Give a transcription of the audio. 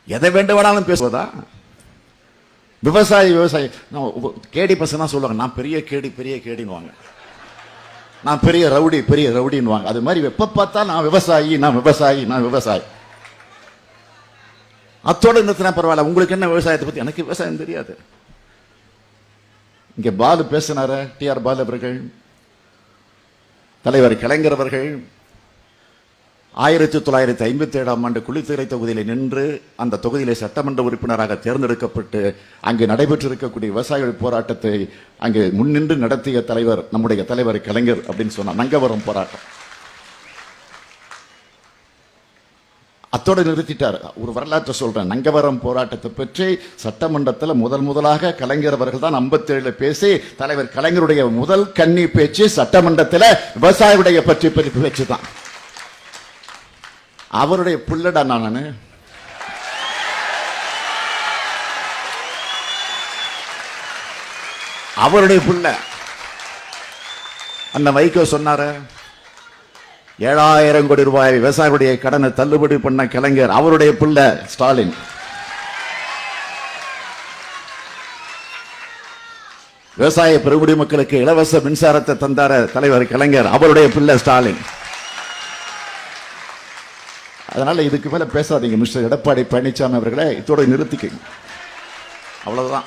எதை வேண்டுமானாலும் பேசுவதா? விவசாயி கேடி பசங்க சொல்லுவாங்க, நான் பெரிய கேடின்னு, நான் பெரிய ரவுடின்னு. அது மாதிரி எப்ப பார்த்தா நான் விவசாயி. அத்தோட நிறுத்தினா பரவாயில்ல. உங்களுக்கு என்ன விவசாயத்தை பத்தி? எனக்கு விவசாயம் தெரியாது. இங்க பாலு பேசினார, டிஆர் பாலு அவர்கள், தலைவர் கலைஞர் அவர்கள் 1957ஆம் ஆண்டு குளித்துறை தொகுதியில் நின்று அந்த தொகுதியிலே சட்டமன்ற உறுப்பினராக தேர்ந்தெடுக்கப்பட்டு அங்கு நடைபெற்றிருக்கக்கூடிய விவசாயிகள் போராட்டத்தை அங்கு முன்னின்று நடத்திய தலைவர் நம்முடைய தலைவர் கலைஞர் அப்படின்னு சொன்னார். நங்கவரம் போராட்டம் அத்தோடு நிறுத்திட்டார். ஒரு வரலாற்றை சொல்றேன். நங்கவரம் போராட்டத்தை பற்றி சட்டமன்றத்தில் முதலாக கலைஞர் அவர்கள் தான் 57 பேசி, தலைவர் கலைஞருடைய முதல் கன்னி பேச்சு சட்டமன்றத்தில் விவசாயிகளுடைய பற்றி பேச்சு தான். அவருடைய புள்ளடா நானு. அவருடைய புள்ள அந்த வைகோ சொன்னாரு, 7000 கோடி ரூபாய் விவசாயிகளுடைய கடனை தள்ளுபடி பண்ண கலைஞர். அவருடைய புள்ள ஸ்டாலின். விவசாய பெருங்குடி மக்களுக்கு இலவச மின்சாரத்தை தந்தார தலைவர் கலைஞர். அவருடைய பிள்ளை ஸ்டாலின். அதனால இதுக்கு மேல பேசாதீங்க மிஸ்டர் எடப்பாடி பழனிசாமி அவர்களே. இதோட நிறுத்திக்கங்க. அவ்வளவுதான்.